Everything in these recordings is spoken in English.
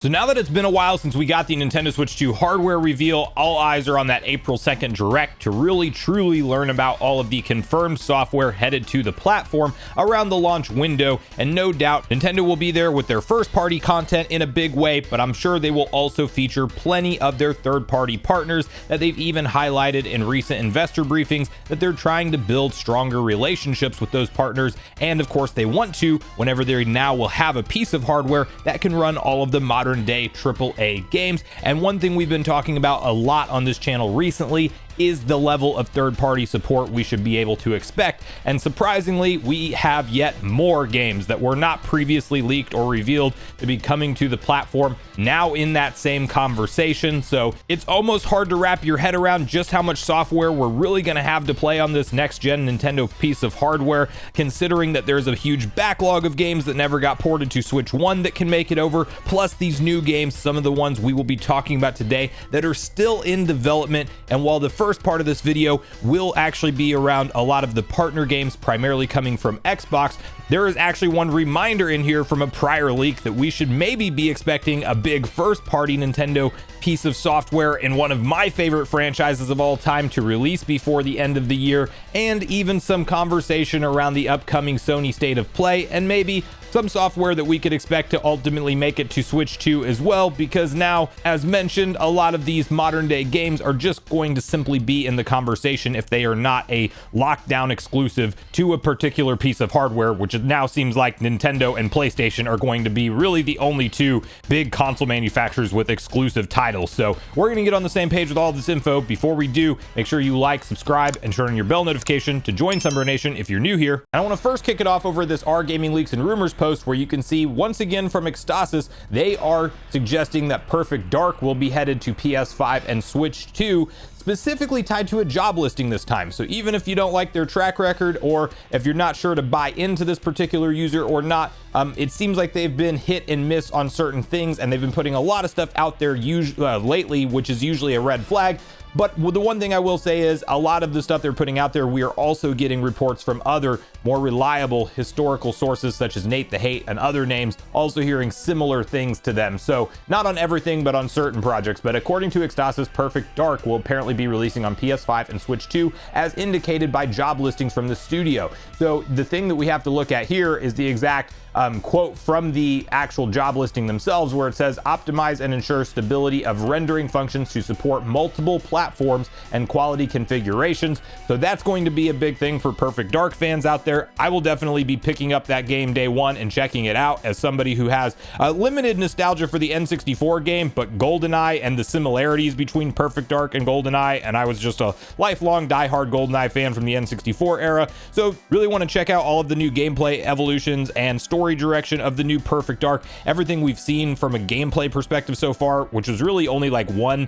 So now that it's been a while since we got the Nintendo Switch 2 hardware reveal, all eyes are on that April 2nd Direct to really truly learn about all of the confirmed software headed to the platform around the launch window. And no doubt Nintendo will be there with their first party content in a big way, but I'm sure they will also feature plenty of their third party partners that they've even highlighted in recent investor briefings, that they're trying to build stronger relationships with those partners. And of course they want to, whenever they now will have a piece of hardware that can run all of the modern day AAA games. And one thing we've been talking about a lot on this channel recently is the level of third-party support we should be able to expect. And surprisingly, we have yet more games that were not previously leaked or revealed to be coming to the platform now in that same conversation. So it's almost hard to wrap your head around just how much software we're really going to have to play on this next-gen Nintendo piece of hardware, considering that there's a huge backlog of games that never got ported to Switch 1 that can make it over, plus these new games, some of the ones we will be talking about today that are still in development. And while the first part of this video will actually be around a lot of the partner games primarily coming from Xbox, there is actually one reminder in here from a prior leak that we should maybe be expecting a big first party Nintendo piece of software in one of my favorite franchises of all time to release before the end of the year, and even some conversation around the upcoming Sony State of Play, and maybe some software that we could expect to ultimately make it to Switch 2 as well, because now, as mentioned, a lot of these modern day games are just going to simply be in the conversation if they are not a lockdown exclusive to a particular piece of hardware, which it now seems like Nintendo and PlayStation are going to be really the only two big console manufacturers with exclusive titles. So we're going to get on the same page with all this info. Before we do, make sure you like, subscribe, and turn on your bell notification to join Sunbro Nation if you're new here. And I want to first kick it off over this R Gaming Leaks and Rumors post, where you can see once again from Ecstasis, they are suggesting that Perfect Dark will be headed to PS5 and Switch 2, specifically tied to a job listing this time. So even if you don't like their track record, or if you're not sure to buy into this particular user or not, it seems like they've been hit and miss on certain things, and they've been putting a lot of stuff out there lately, which is usually a red flag. But the one thing I will say is a lot of the stuff they're putting out there, we are also getting reports from other more reliable historical sources such as Nate the Hate and other names, also hearing similar things to them. So not on everything, but on certain projects. But according to Ecstasis, Perfect Dark will apparently be releasing on PS5 and Switch 2 as indicated by job listings from the studio. So the thing that we have to look at here is the exact quote from the actual job listing themselves, where it says optimize and ensure stability of rendering functions to support multiple platforms and quality configurations. So that's going to be a big thing for Perfect Dark fans out there. I will definitely be picking up that game day one and checking it out as somebody who has limited nostalgia for the N64 game, but GoldenEye and the similarities between Perfect Dark and GoldenEye, and I was just a lifelong diehard GoldenEye fan from the N64 era. So really want to check out all of the new gameplay evolutions and story direction of the new Perfect Dark. Everything we've seen from a gameplay perspective so far, which was really only like one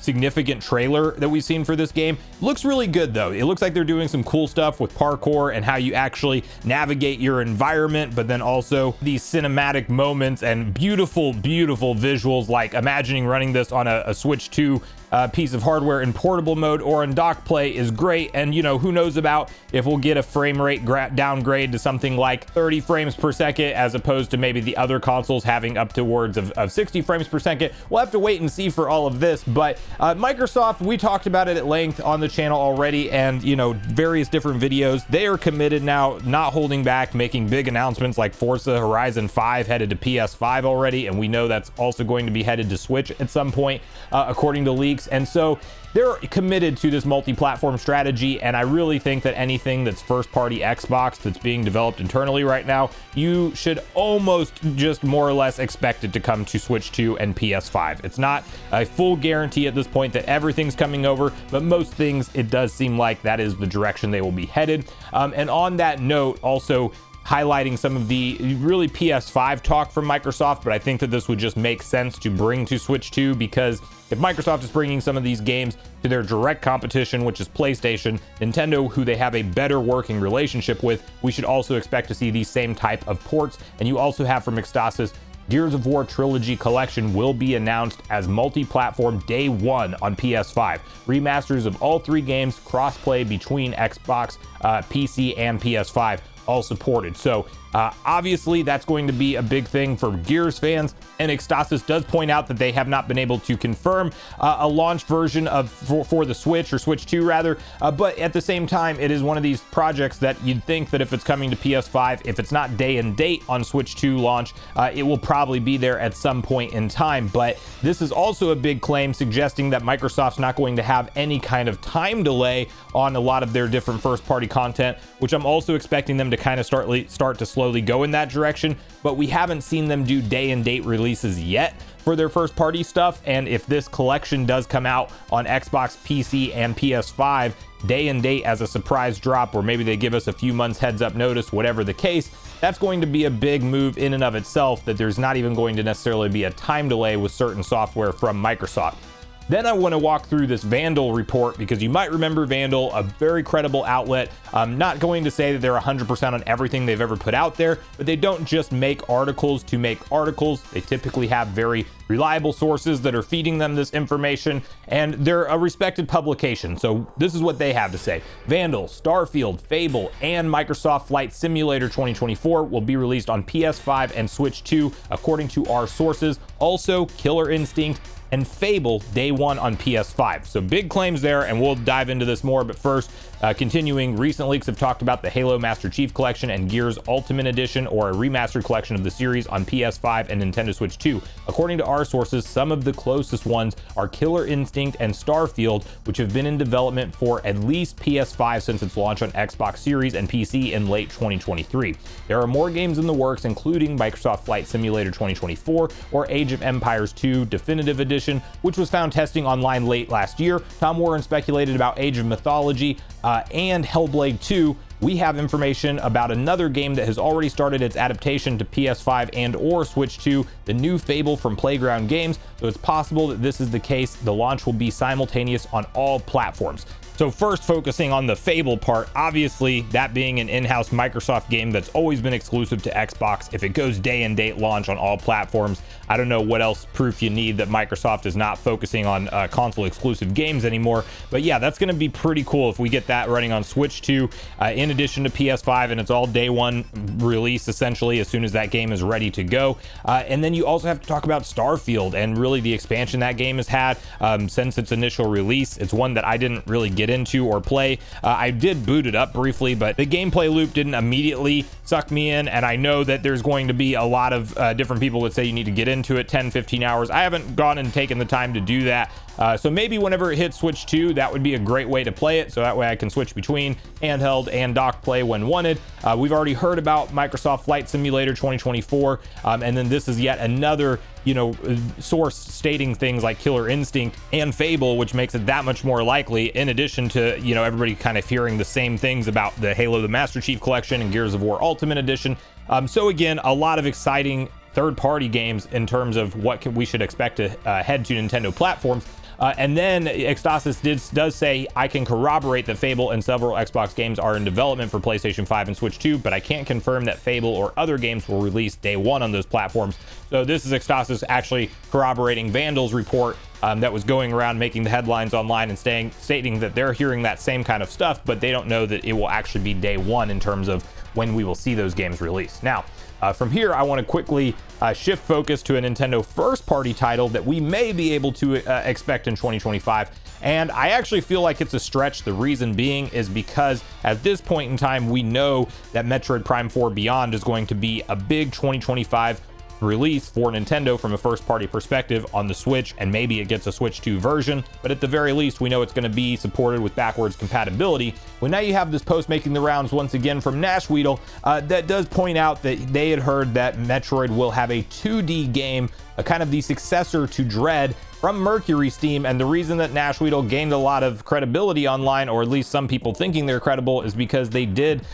significant trailer that we've seen for this game, looks really good though. It looks like they're doing some cool stuff with parkour and how you actually navigate your environment, but then also these cinematic moments and beautiful visuals, like imagining running this on a Switch 2 piece of hardware in portable mode or in dock play is great. And you know, who knows about if we'll get a frame rate downgrade to something like 30 frames per second as opposed to maybe the other consoles having up towards of 60 frames per second. We'll have to wait and see for all of this. But Microsoft, we talked about it at length on the channel already, and you know, various different videos. They are committed now, not holding back, making big announcements like Forza Horizon 5 headed to PS5 already, and we know that's also going to be headed to Switch at some point, according to leaks. And so they're committed to this multi-platform strategy, and I really think that anything that's first-party Xbox that's being developed internally right now, you should almost just more or less expect it to come to Switch 2 and PS5. It's not a full guarantee at this point that everything's coming over, but most things, it does seem like that is the direction they will be headed. And on that note, also highlighting some of the really PS5 talk from Microsoft, but I think that this would just make sense to bring to Switch 2, because if Microsoft is bringing some of these games to their direct competition, which is PlayStation, Nintendo, who they have a better working relationship with, we should also expect to see these same type of ports. And you also have from Ecstasis, Gears of War Trilogy Collection will be announced as multi-platform day one on PS5. Remasters of all three games, cross-play between Xbox, PC, and PS5, all supported. So Obviously, that's going to be a big thing for Gears fans, and Extasis does point out that they have not been able to confirm a launch version for the Switch, or Switch 2 rather, but at the same time, it is one of these projects that you'd think that if it's coming to PS5, if it's not day and date on Switch 2 launch, it will probably be there at some point in time. But this is also a big claim suggesting that Microsoft's not going to have any kind of time delay on a lot of their different first-party content, which I'm also expecting them to kind of start to slowly go in that direction, but we haven't seen them do day and date releases yet for their first party stuff. And if this collection does come out on Xbox, PC, and PS5 day and date as a surprise drop, or maybe they give us a few months heads up notice, whatever the case, that's going to be a big move in and of itself, that there's not even going to necessarily be a time delay with certain software from Microsoft. Then I want to walk through this Vandal report, because you might remember Vandal, a very credible outlet. I'm not going to say that they're 100% on everything they've ever put out there, but they don't just make articles to make articles. They typically have very reliable sources that are feeding them this information, and they're a respected publication. So this is what they have to say. Vandal, Starfield, Fable, and Microsoft Flight Simulator 2024 will be released on PS5 and Switch 2, according to our sources. Also, Killer Instinct and Fable day one on PS5. So big claims there, and we'll dive into this more. But first, continuing, recent leaks have talked about the Halo Master Chief Collection and Gears Ultimate Edition, or a remastered collection of the series on PS5 and Nintendo Switch 2. According to our sources, some of the closest ones are Killer Instinct and Starfield, which have been in development for at least PS5 since its launch on Xbox Series and PC in late 2023. There are more games in the works, including Microsoft Flight Simulator 2024 or Age of Empires 2 Definitive Edition, which was found testing online late last year. Tom Warren speculated about Age of Mythology and Hellblade 2. We have information about another game that has already started its adaptation to PS5 and or Switch 2, the new Fable from Playground Games. So it's possible that this is the case. The launch will be simultaneous on all platforms. So first, focusing on the Fable part, obviously that being an in-house Microsoft game that's always been exclusive to Xbox, if it goes day and date launch on all platforms, I don't know what else proof you need that Microsoft is not focusing on console exclusive games anymore. But yeah, that's going to be pretty cool if we get that running on Switch 2 in addition to PS5, and it's all day one release essentially as soon as that game is ready to go. And then you also have to talk about Starfield and really the expansion that game has had since its initial release. It's one that I didn't really get into or play. I did boot it up briefly, but the gameplay loop didn't immediately suck me in, and I know that there's going to be a lot of different people that say you need to get into it 10-15 hours. I haven't gone and taken the time to do that, so maybe whenever it hits Switch 2, that would be a great way to play it, so that way I can switch between handheld and dock play when wanted. We've already heard about Microsoft Flight Simulator 2024, and then this is yet another source stating things like Killer Instinct and Fable, which makes it that much more likely, in addition to everybody kind of hearing the same things about the Halo the Master Chief Collection and Gears of War Ultimate Edition. So again, a lot of exciting third-party games in terms of what we should expect to head to Nintendo platforms. And then Extasis does say, I can corroborate that Fable and several Xbox games are in development for PlayStation 5 and Switch 2, but I can't confirm that Fable or other games will release day one on those platforms. So this is Extasis actually corroborating Vandal's report that was going around making the headlines online and stating that they're hearing that same kind of stuff, but they don't know that it will actually be day one in terms of when we will see those games released. Now, from here, I want to quickly shift focus to a Nintendo first-party title that we may be able to expect in 2025. And I actually feel like it's a stretch. The reason being is because at this point in time, we know that Metroid Prime 4 Beyond is going to be a big 2025 release for Nintendo from a first-party perspective on the Switch, and maybe it gets a Switch 2 version, but at the very least we know it's going to be supported with backwards compatibility. Well, now you have this post making the rounds once again from Nashweedle that does point out that they had heard that Metroid will have a 2D game, a kind of the successor to Dread, from Mercury Steam. And the reason that Nashweedle gained a lot of credibility online, or at least some people thinking they're credible, is because they did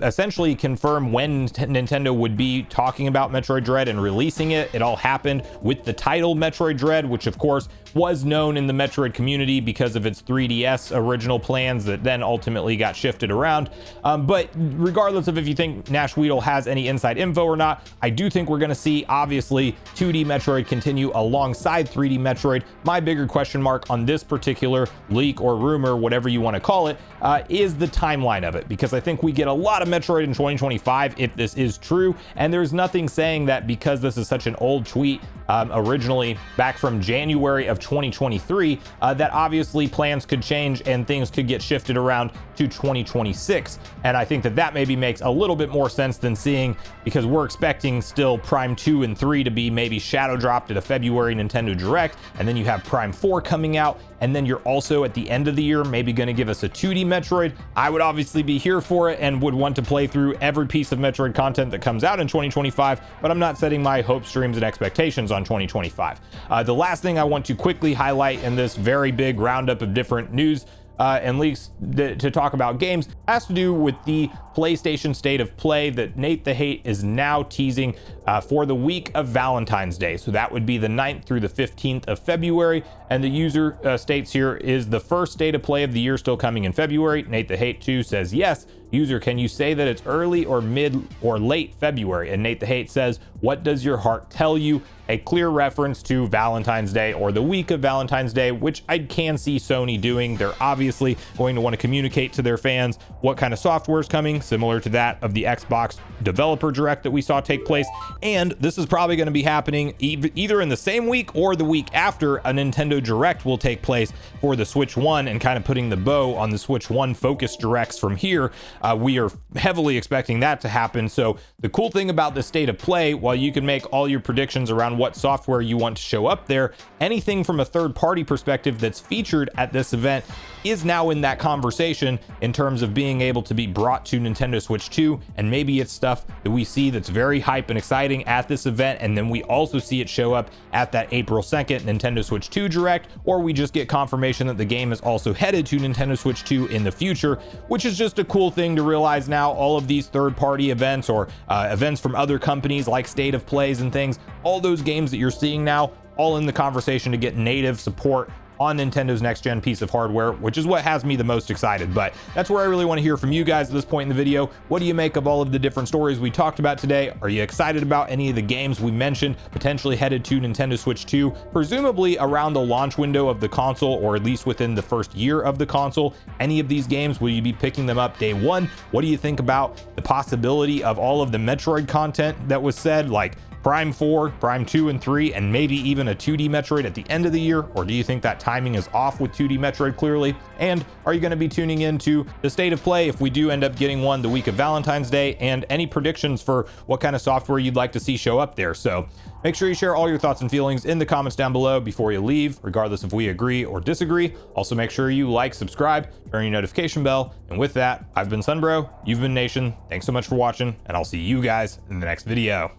essentially confirm when Nintendo would be talking about Metroid Dread and releasing it. It all happened with the title Metroid Dread, which of course was known in the Metroid community because of its 3DS original plans that then ultimately got shifted around. But regardless of if you think Nashweedle has any inside info or not, I do think we're going to see obviously 2D Metroid continue alongside 3D Metroid Metroid. My bigger question mark on this particular leak or rumor, whatever you want to call it, is the timeline of it, because I think we get a lot of Metroid in 2025 if this is true, and there's nothing saying that because this is such an old tweet, originally back from January of 2023, that obviously plans could change and things could get shifted around to 2026. And I think that that maybe makes a little bit more sense than seeing, because we're expecting still Prime 2 and 3 to be maybe shadow dropped at a February Nintendo Direct, and then you have Prime 4 coming out, and then you're also at the end of the year maybe going to give us a 2D Metroid. I would obviously be here for it and would want to play through every piece of Metroid content that comes out in 2025, but I'm not setting my hopes, dreams, and expectations on 2025. The last thing I want to quickly highlight in this very big roundup of different news and leaks to talk about games has to do with the PlayStation State of Play that Nate the Hate is now teasing for the week of Valentine's Day. So that would be the 9th through the 15th of February. And the user states here, is the first State of Play of the year still coming in February? Nate the Hate 2 says yes. User, can you say that it's early or mid or late February? And Nate the Hate says, what does your heart tell you? A clear reference to Valentine's Day or the week of Valentine's Day, which I can see Sony doing. They're obviously going to want to communicate to their fans what kind of software is coming, similar to that of the Xbox Developer Direct that we saw take place. And this is probably going to be happening either in the same week or the week after a Nintendo Direct will take place for the Switch 1, and kind of putting the bow on the Switch 1 focus directs from here. We are heavily expecting that to happen. So the cool thing about the State of Play, while you can make all your predictions around what software you want to show up there, anything from a third-party perspective that's featured at this event is now in that conversation in terms of being able to be brought to Nintendo Switch 2. And maybe it's stuff that we see that's very hype and exciting at this event, and then we also see it show up at that April 2nd Nintendo Switch 2 Direct, or we just get confirmation that the game is also headed to Nintendo Switch 2 in the future, which is just a cool thing to realize now. All of these third-party events or events from other companies like State of Plays and things, all those games that you're seeing now, all in the conversation to get native support on Nintendo's next gen piece of hardware, which is what has me the most excited. But that's where I really want to hear from you guys at this point in the video. What do you make of all of the different stories we talked about today? Are you excited about any of the games we mentioned potentially headed to Nintendo Switch 2, presumably around the launch window of the console, or at least within the first year of the console? Any of these games, will you be picking them up day one? What do you think about the possibility of all of the Metroid content that was said, like Prime 4, Prime 2 and 3, and maybe even a 2D Metroid at the end of the year? Or do you think that timing is off with 2D Metroid clearly? And are you going to be tuning into the State of Play if we do end up getting one the week of Valentine's Day? And any predictions for what kind of software you'd like to see show up there? So make sure you share all your thoughts and feelings in the comments down below before you leave, regardless if we agree or disagree. Also, make sure you like, subscribe, turn your notification bell. And with that, I've been Sunbro, you've been Nation. Thanks so much for watching, and I'll see you guys in the next video.